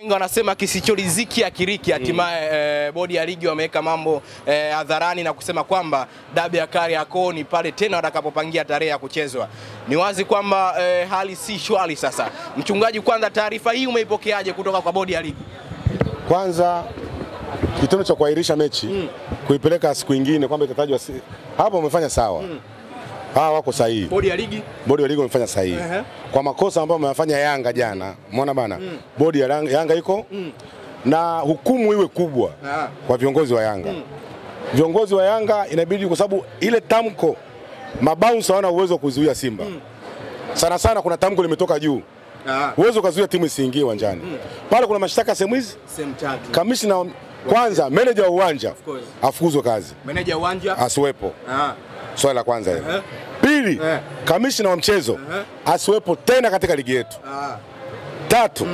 Wengi wanasema kisichoriziki akiriki. Hatimaye bodi ya ligi wameweka mambo hadharani na kusema kwamba dabi ya Kariakoo ni pale tena watakapopangia tarehe ya kuchezwa. Ni wazi kwamba hali si shwari sasa. Mchungaji, kwanza taarifa hii umeipokeaje kutoka kwa bodi ya ligi? Kwanza kitendo cha kuahirisha mechi kuipeleka siku nyingine kwamba itatajwa hapo wamefanya sawa. Wako sahihi. Bodi ya ligi wamefanya sahihi. Kwa makosa ambayo wamefanya Yanga jana, umeona bana? Bodi ya Yanga iko na hukumu iwe kubwa kwa viongozi wa Yanga. Viongozi wa Yanga inabidi, kwa sababu ile tamko mabounce hawana uwezo wa kuzuia Simba. Sana sana kuna tamko limetoka juu. Uwezo kuzuia timu isiingie uwanjani. Pale kuna mashtaka sehemu hizi. Sehemu tatu. Kamishna kwanza, manager wa uwanja afukuzwe kazi. Manager wa uwanja asiwepo. Swali la kwanza hilo. Pili, kamishna wa mchezo asiwepo tena katika ligi yetu. Tatu,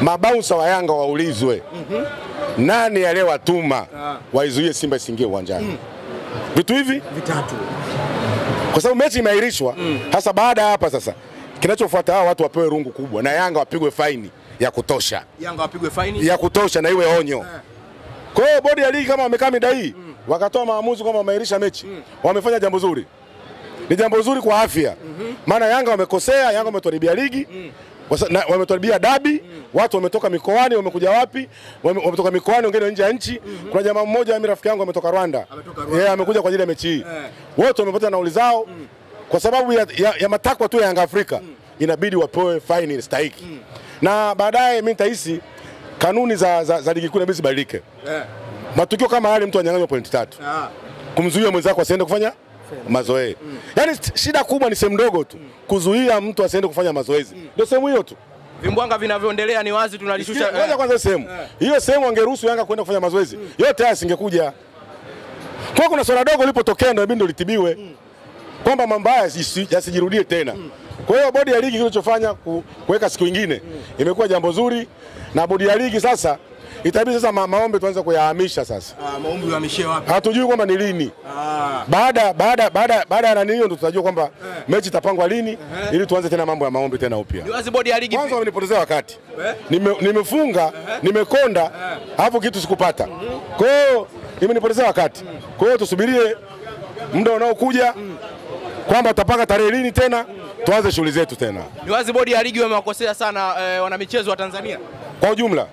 mabouncer wa Yanga waulizwe nani aliyewatuma waizuie Simba isiingie uwanjani. Vitu hivi vitatu. Kwa sababu mechi imeahirishwa, hasa baada hapa sasa kinachofuata hao watu wapewe rungu kubwa na Yanga wapigwe faini ya kutosha. Yanga wapigwe faini ya kutosha na iwe onyo. Kwa hiyo bodi ya ligi kama wamekaa mida hii wakatoa maamuzi kwamba wameahirisha mechi, wamefanya jambo zuri. Ni jambo zuri kwa afya. Maana Yanga wamekosea, Yanga wametuharibia ligi, wametuharibia dabi, watu wametoka mikoani, wamekuja wapi? Wametoka mikoani, wengine nje ya nchi. Kuna jamaa mmoja mimi rafiki yangu ametoka Rwanda. Amekuja kwa ajili ya mechi hii. Wote wamepata nauli zao kwa sababu ya matakwa tu ya Yanga Afrika. Inabidi wapewe faini stahiki. Na baadaye mimi nitahisi kanuni za ligi kuu inabidi zibadilike. Matukio kama yale mtu anyang'anywa pointi 3. Kumzuia mwenzako asiende kufanya mazoezi. Yaani shida kubwa ni sehemu ndogo tu. Kuzuia mtu asiende kufanya mazoezi. Ndio sehemu hiyo tu. Vimbwanga vinavyoendelea ni wazi tunalishusha. Ngoja kwanza sehemu. Hiyo sehemu angeruhusu Yanga kwenda kufanya mazoezi. Yote haya singekuja. Kwa kuna swala dogo lilipotokea ndio inabidi litibiwe. Kwamba mambo haya yasijirudie tena. Kwa hiyo bodi ya ligi kilichofanya kuweka siku nyingine imekuwa jambo zuri, na bodi ya ligi sasa itabidi sasa maombi tuanze kuyahamisha sasa. Maombi yahamishie wapi? Hatujui kwamba ni lini. Baada ya nani hiyo ndio tutajua kwamba mechi itapangwa lini ili tuanze tena mambo ya maombi tena upya. Ni wazi bodi ya ligi kwanza wamenipotezea wakati. Nimefunga, nimekonda, hapo kitu sikupata. Kwa hiyo imenipotezea wakati. Kwa hiyo tusubirie muda unaokuja kwamba tutapanga tarehe lini tena tuanze shughuli zetu tena. Ni wazi bodi ya ligi wamewakosea sana wana michezo wa Tanzania kwa ujumla.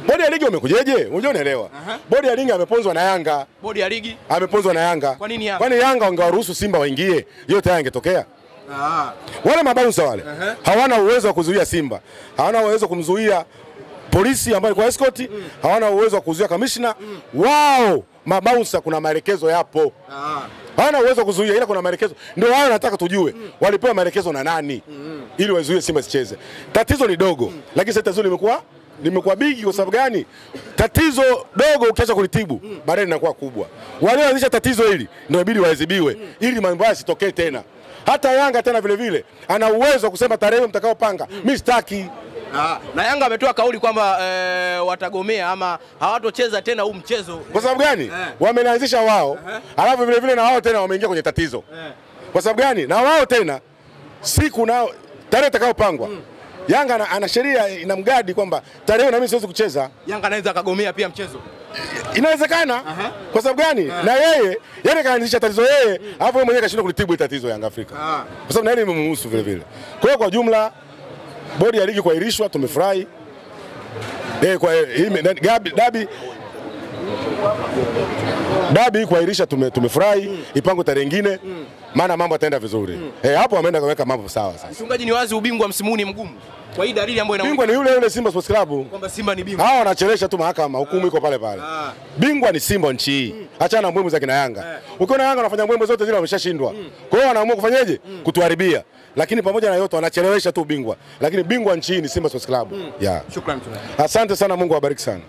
Bodi ya ligi wamekujeje? Unajua unaelewa. Bodi ya ligi ameponzwa na Yanga. Bodi ya ligi ameponzwa na Yanga. Kwa nini Yanga? Kwani Yanga wangewaruhusu Simba waingie, yote haya yangetokea? Wale mabouncer wale hawana uwezo wa kuzuia Simba. Hawana uwezo kumzuia polisi ambaye kwa escort, hawana uwezo wa kuzuia kamishna. Wao mabouncer kuna maelekezo yapo. Hawana uwezo kuzuia, ila kuna maelekezo. Ndio wao nataka tujue walipewa maelekezo na nani ili wazuie Simba sicheze. Tatizo ni dogo, lakini sasa tatizo limekuwa bigi. Kwa sababu gani? Tatizo dogo ukiacha kulitibu baadaye linakuwa kubwa. Walioanzisha tatizo hili ndio inabidi waadhibiwe ili mambo haya yasitokee tena. Hata Yanga tena vile vile ana uwezo wa kusema tarehe mtakaopanga mimi sitaki. Na Yanga ametoa kauli kwamba watagomea ama hawatocheza tena huu mchezo. Kwa sababu gani? Wameanzisha wao, alafu vile vile na wao tena wameingia kwenye tatizo. Kwa sababu gani? Na wao tena siku nao tarehe itakayopangwa. Yanga ana sheria inamgadi kwamba tarehe na mimi siwezi kucheza. Yanga anaweza kagomea pia mchezo. Inawezekana. Kwa sababu gani? Na yeye kaanzisha tatizo yeye, alafu yeye mwenyewe kashindwa kulitibu tatizo Yanga Afrika. Kwa sababu na yeye imemhusu vile vile. Kwa hiyo kwa jumla bodi ya ligi kuahirishwa tumefurahi. Dabi kuahirisha tumefurahi, ipangwe tarehe nyingine maana mambo yataenda vizuri. Hapo wameenda kuweka mambo sawa sasa. Mchungaji, ni wazi ubingwa msimu ni mgumu. Kwa hii dalili ambayo bingwa ni yule Simba Sports Club. Kwamba Simba ni bingwa. Hao wanachelesha tu mahakama, hukumu iko pale pale. Bingwa ni Simba nchi hii. Achana na mbwembwe za kina Yanga. Ukiona Yanga wanafanya mbwembwe zote zile wameshashindwa. Kwa hiyo wanaamua kufanyaje? Kutuharibia. Lakini pamoja na yote wanachelewesha tu bingwa. Lakini bingwa nchi hii ni Simba Sports Club. Shukrani. Asante sana, Mungu awabariki sana.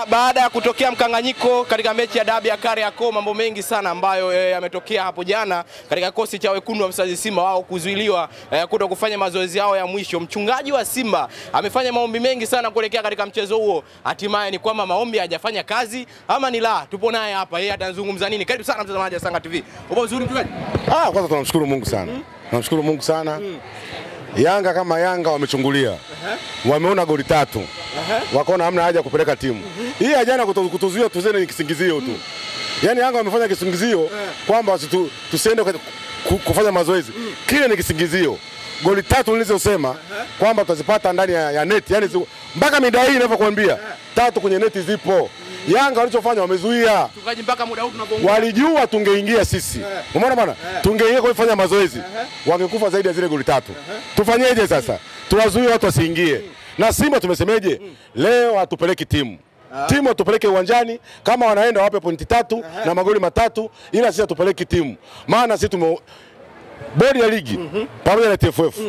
Baada ya kutokea mkanganyiko katika mechi ya dabi ya Kariakoo, mambo mengi sana ambayo yametokea hapo jana katika kikosi cha wekundu wa Msimbazi Simba, wao kuzuiliwa kuto kufanya mazoezi yao ya mwisho. Mchungaji wa Simba amefanya maombi mengi sana kuelekea katika mchezo huo. Hatimaye ni kwamba maombi hajafanya kazi ama ni la. Tupo naye hapa, yeye atazungumza nini? Karibu sana mtazamaji wa Sanga TV. Upo vizuri mchungaji? Kwanza tunamshukuru Mungu sana. Tunamshukuru Mungu sana. Yanga kama Yanga wamechungulia. Wameona goli 3. Wakaona hamna haja kupeleka timu. Hii ya jana kutuzuia tuzene ni kisingizio tu. Yaani Yanga wamefanya kisingizio kwamba tusiende kufanya mazoezi. Kile ni kisingizio. Goli 3 nilizosema kwamba tutazipata ndani ya neti. Yaani mpaka mida hii ninavyokuambia 3 kwenye neti zipo. Yanga walichofanya wamezuia. Tukaji mpaka muda huu tunapoongea. Walijua tungeingia sisi. Umeona bana? Tungeingia kufanya mazoezi. Wangekufa zaidi ya zile goli 3. Tufanyeje sasa? Tuwazuie watu wasiingie. Na Simba tumesemeje? Leo hatupeleki timu. Timu hatupeleke uwanjani, kama wanaenda wape pointi 3 na magoli 3, ila sisi hatupeleki timu. Maana sisi bodi ya ligi pamoja na TFF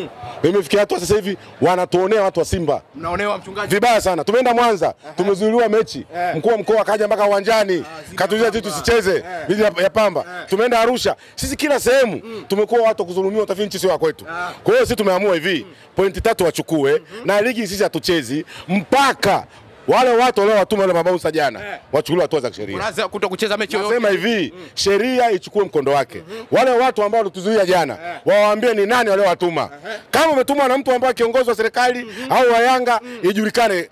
imefikia hatua sasa hivi wanatuonea watu wa Simba. Mnaonewa mchungaji vibaya sana. Tumeenda Mwanza, tumezuiliwa mechi. Mkuu wa mkoa akaja mpaka uwanjani, katuzuia sisi tusicheze dhidi ya Pamba. Tumeenda Arusha. Sisi kila sehemu tumekuwa watu kudhulumiwa, utafikiri nchi sio ya kwetu. Kwa hiyo sisi tumeamua hivi, pointi 3 wachukue na ligi sisi hatuchezi mpaka wale watu wale watuma wale mabausa jana wachukuliwe hatua za kisheria. Unaanza kutokucheza mechi yoyote. Nasema hivi, sheria ichukue mkondo wake. Wale watu ambao walituzuia jana, wawaambie ni nani wale watuma. Kama umetumwa na mtu ambaye kiongozi wa serikali au wa Yanga, ijulikane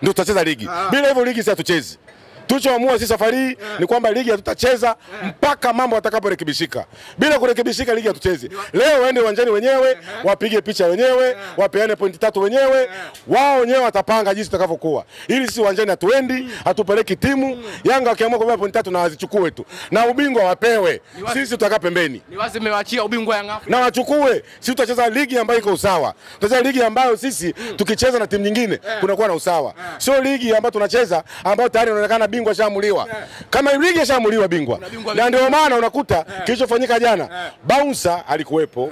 ndio tutacheza ligi. Bila hivyo ligi si hatuchezi. Tulichoamua sisi safari hii ni kwamba ligi hatutacheza mpaka mambo yatakaporekebishika. Bila kurekebishika ligi hatuchezi. Leo waende uwanjani wenyewe, wapige picha wenyewe, wapeane pointi 3 wenyewe. Wao wenyewe watapanga jinsi tutakavyokuwa. Ili sisi uwanjani hatuendi, hatupeleki timu. Yanga wakiamua kubeba pointi 3 na wazichukue tu. Na ubingwa wapewe. Sisi tutakaa pembeni. Ni wazi mmewaachia ubingwa Yanga Afrika. Na wachukue. Sisi tutacheza ligi ambayo iko usawa. Tutacheza ligi ambayo sisi tukicheza na timu nyingine kunakuwa na usawa. Sio ligi ambayo tunacheza ambayo tayari inaonekana bingwa shamuliwa. Kama ligi shamuliwa bingwa. Na ndio maana unakuta kilichofanyika jana, bouncer alikuwepo.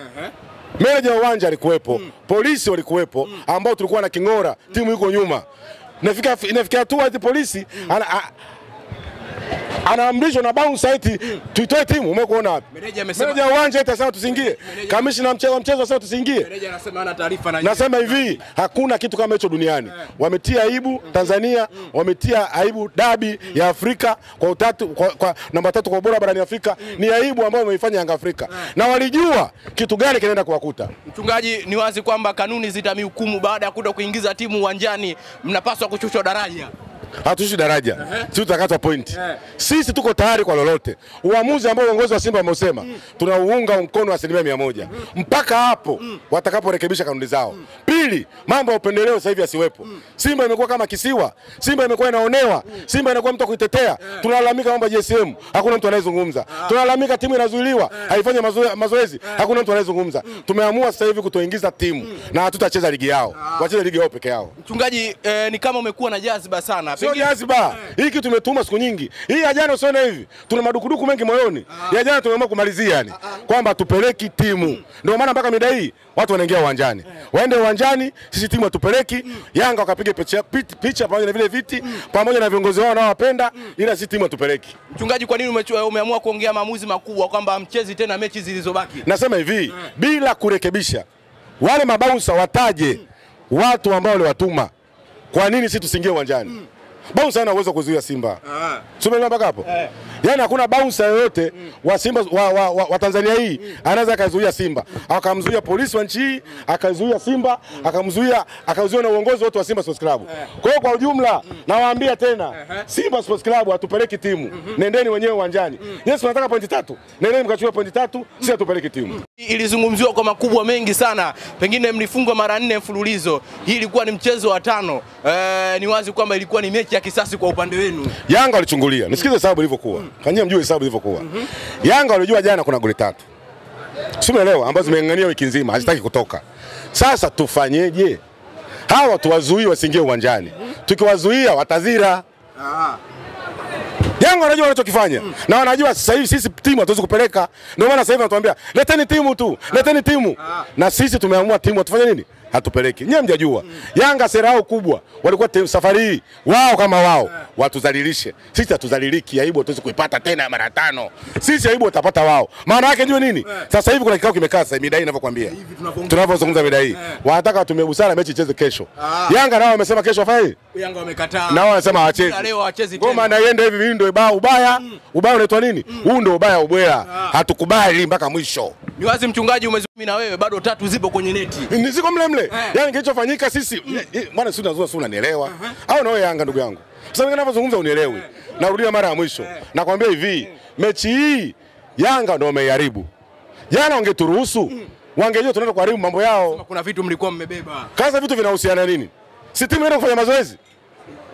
Meneja wa uwanja alikuwepo. Polisi walikuwepo ambao tulikuwa na kingora, timu yuko nyuma. Inafikia tu hadi polisi anaamrishwa na bouncer eti tuitoe timu. Umekuona wapi? Meneja wa uwanja eti asema tusiingie. Kamishna mchezo asema tusiingie. Meneja anasema hana taarifa na nasema hivi, hakuna kitu kama hicho duniani. Wametia aibu Tanzania, wametia aibu dabi ya Afrika kwa kwa namba 3 kwa ubora barani Afrika. Ni aibu ambayo wameifanya Yanga Afrika. Na walijua kitu gani kinaenda kuwakuta. Mchungaji, ni wazi kwamba kanuni zitamhukumu baada ya kuto kuingiza timu uwanjani, mnapaswa kushushwa daraja. Hatushi daraja. Sisi tutakata point. Sisi tuko tayari kwa lolote. Uamuzi ambao uongozi wa Simba wamesema tunauunga mkono 100%. Mpaka hapo watakaporekebisha kanuni zao. Pili, mambo ya upendeleo sasa hivi yasiwepo. Simba imekuwa kama kisiwa. Simba imekuwa inaonewa. Simba inakuwa mtu kuitetea. Tunalalamika mambo ya JSM, hakuna mtu anayezungumza. Tunalalamika timu inazuiliwa, haifanye mazoezi, hakuna mtu anayezungumza. Tumeamua sasa hivi kutoingiza timu na hatutacheza ligi yao. Wacheze ligi yao peke yao. Mchungaji, ni kama umekuwa na jaziba sana. Sio jaziba. Hii kitu tumetuma siku nyingi. Hii ya jana usione hivi. Tuna madukuduku mengi moyoni. Ya jana tumeamua kumalizia yani. Kwamba tupeleki timu. Ndio maana mpaka mida hii watu wanaingia uwanjani. Waende uwanjani, sisi timu hatupeleki. Yanga wakapiga picha pamoja na vile viti, pamoja na viongozi wao wanaowapenda, ila sisi timu hatupeleki. Mchungaji, kwa nini umeamua kuongea maamuzi makubwa kwamba mchezi tena mechi zilizobaki? Nasema hivi, bila kurekebisha, wale mabouncer wataje watu ambao waliwatuma. Kwa nini sisi tusiingie uwanjani? Bouncer ana uwezo kuzuia Simba. Sio mpaka hapo. Yaani hakuna bouncer yoyote wa Simba wa Tanzania hii anaweza akazuia Simba. Akamzuia polisi wa nchi hii, akazuia Simba, akazuia na uongozi wote wa Simba Sports Club. Kwa hiyo kwa ujumla nawaambia tena, Simba Sports Club hatupeleki timu. Nendeni wenyewe uwanjani. Yes, tunataka pointi 3. Nendeni mkachukue pointi 3, sisi hatupeleki timu. Ilizungumziwa kwa makubwa mengi sana. Pengine mlifungwa mara 4 mfululizo. Hii ilikuwa ni mchezo wa 5. Ni wazi kwamba ilikuwa ni mechi ya kisasi kwa upande wenu. Yanga walichungulia. Nisikize hesabu ilivyokuwa. Kanyie mjue hesabu ilivyokuwa. Yanga walijua jana kuna goli 3. Simuelewa ambazo zimeng'ang'ania wiki nzima, hazitaki kutoka. Sasa tufanyeje? Hawa tuwazuie wasiingie uwanjani. Tukiwazuia watazira. Yanga wanajua wanachokifanya. Na wanajua sasa hivi sisi timu hatuwezi kupeleka. Ndio maana sasa hivi wanatuambia, leteni timu tu, leteni timu. Na sisi tumeamua timu tufanye nini? Hatupeleki. Nyie mjajua. Yanga sera yao kubwa walikuwa safari hii wao kama wao watuzalilishe. Sisi hatuzaliliki, aibu tuwezi kuipata tena mara 5. Sisi aibu utapata wao. Maana yake ndio nini? Sasa hivi kuna kikao kimekaa sasa midai ninavyokuambia. Tunavyozungumza midai. Wanataka watumie busara mechi icheze kesho. Yanga nao wamesema kesho afanye? Yanga wamekataa. Nao wanasema hawachezi. Leo hawachezi tena. Ngoma ndio iende hivi ndio ubaya. Ubaya unaitwa nini? Huu ndio ubaya ubwela. Hatukubali mpaka mwisho. Ni wazi mchungaji umezungumza na wewe bado tatu zipo kwenye neti. Ni ziko mle. Yaani kilichofanyika sisi bwana sisi tunazua unanielewa. Au na wewe Yanga ndugu yangu. Sasa ninapozungumza unielewi. Narudia mara ya mwisho. Nakwambia hivi, mechi hii Yanga ndio wameharibu. Jana wangeturuhusu. Wangejua tunaenda kuharibu mambo yao. Kuna vitu mlikuwa mmebeba. Kaza vitu vinahusiana nini? Si timu inaenda kufanya mazoezi.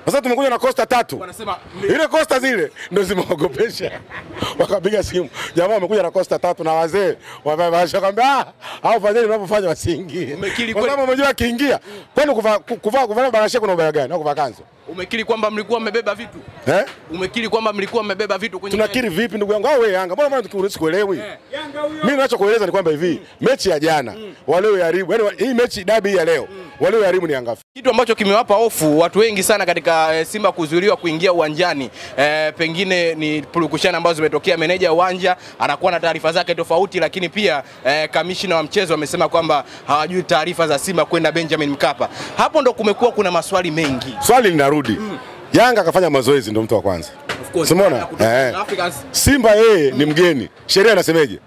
Sasa tumekuja na Costa 3. Wanasema ile Costa zile ndio zimeogopesha. Wakapiga simu. Jamaa wamekuja na Costa 3 na wazee. Wakamwambia au fanyeni mnapofanya wasingie. Kwa sababu umejua akiingia. Kwani kuvaa barashia kuna ubaya gani? Au kuvaa kanzu? Umekiri kwamba mlikuwa mmebeba vitu? Umekiri kwamba mlikuwa mmebeba vitu kwenye tunakiri vipi ndugu yangu? Au wewe Yanga, mbona tukuelewi? Mimi ninachokueleza ni kwamba hivi, mechi ya jana walioharibu, yani hii mechi dabi ya leo walioharibu ni Yanga. Kitu ambacho kimewapa hofu watu wengi sana katika Simba kuzuiliwa kuingia uwanjani, pengine ni purukushana ambazo zimetokea. Meneja uwanja anakuwa na taarifa zake tofauti, lakini pia kamishina wa mchezo amesema kwamba hawajui taarifa za Simba kwenda Benjamin Mkapa. Hapo ndo kumekuwa kuna maswali mengi. Swali linarudi. Yanga akafanya mazoezi ndio mtu wa kwanza. Umeona? Simba yeye ni mgeni. Sheria inasemeje?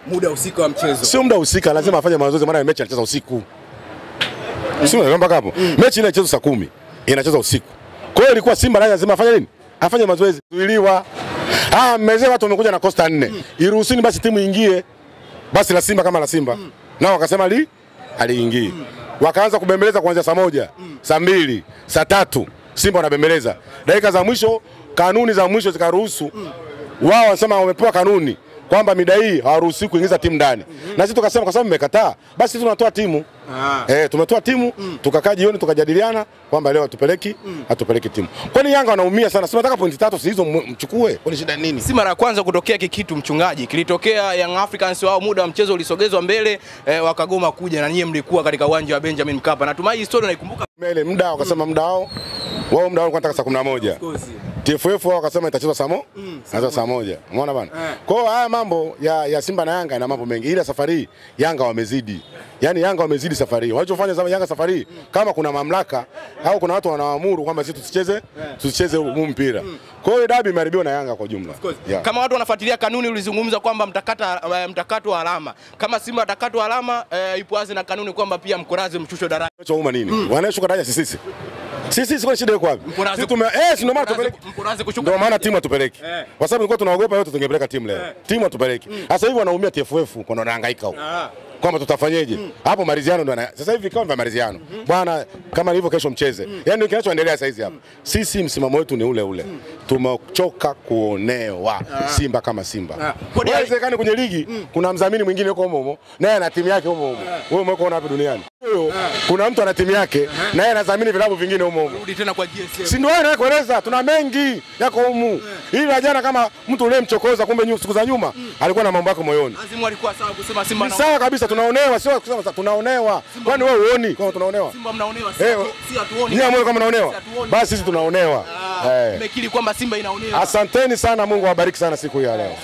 Muda usiku wa mchezo. Sio muda usika, lazima afanye mazoezi, maana mechi anacheza usiku. Sio namba hapo. Mechi ile inachezwa saa 10, inacheza usiku. Kwa hiyo ilikuwa Simba lazima afanye nini? Afanye mazoezi. Zuiliwa. Mzee watu wamekuja na Costa 4. Iruhusini basi timu ingie. Basi la Simba kama la Simba. Nao wakasema aliingia. Wakaanza kubembeleza kuanzia saa 1, saa 2, saa 3. Simba wanabembeleza. Dakika za mwisho, kanuni za mwisho zikaruhusu. Wao wanasema wamepewa kanuni kwamba mida hii hawaruhusi kuingiza timu ndani. Na sisi tukasema kwa sababu mmekataa, basi sisi tunatoa timu. Tumetoa timu, tukakaa jioni tukajadiliana kwamba leo hatupeleki timu. Kwani Yanga wanaumia sana. Sema nataka pointi 3 hizo mchukue. Kwani shida nini? Si mara ya kwanza kutokea kitu mchungaji. Kilitokea Young Africans wao muda wa mchezo ulisogezwa mbele, wakagoma kuja na nyie mlikuwa katika uwanja wa Benjamin Mkapa. Natumai historia naikumbuka. Mbele muda wakasema muda wao wanataka saa 11. TFF wao wakasema itachezwa saa 1. Umeona bana? Kwa hiyo haya mambo ya Simba na Yanga ina mambo mengi. Ila safari hii Yanga wamezidi. Yaani Yanga wamezidi safari hii. Walichofanya Yanga safari hii, kama kuna mamlaka au kuna watu wanaamuru kwamba sisi tusicheze huu mpira. Kwa hiyo dabi imeharibiwa na Yanga kwa jumla. Kama watu wanafuatilia kanuni, ulizungumza kwamba mtakato wa alama. Kama Simba atakatwa alama, ipo wazi na kanuni kwamba pia Mkorazi mshusho daraja. Wanachouma nini? Wanashuka daraja sisi. Sisi kwa shida iko wapi? Sisi ndio maana tupeleke. Ndio maana timu atupeleke. Kwa sababu nilikuwa tunaogopa yote tungepeleka timu leo. Timu atupeleke. Sasa hivi wanaumia TFF kwa wanahangaika huko. Kwamba tutafanyeje? Hapo maliziano ndio sasa hivi kama maliziano. Bwana kama ilivyo kesho mcheze. Yaani kinachoendelea sasa hizi hapa. Sisi msimamo wetu ni ule. Tumechoka kuonewa Simba kama Simba. Inawezekana kwenye ligi kuna mdhamini mwingine yuko humo naye ana timu yake humo. Wewe umeona wapi duniani? Kuna mtu ana timu yake naye anadhamini vilabu vingine humo. Rudi tena kwa GSM. Si ndio wewe unakueleza tuna mengi yako humu. Ili jana kama mtu ule mchokoza kumbe siku za nyuma alikuwa na mambo yako moyoni. Azimu alikuwa sawa kusema Simba na sawa kabisa tunaonewa, sio kusema tunaonewa. Kwani wewe uone kama tunaonewa? Simba mnaonewa, si hatuoni. Nyinyi mwe kama mnaonewa. Basi sisi tunaonewa. Nimekiri kwamba Simba inaonewa. Asanteni sana, Mungu awabariki sana siku hii ya leo.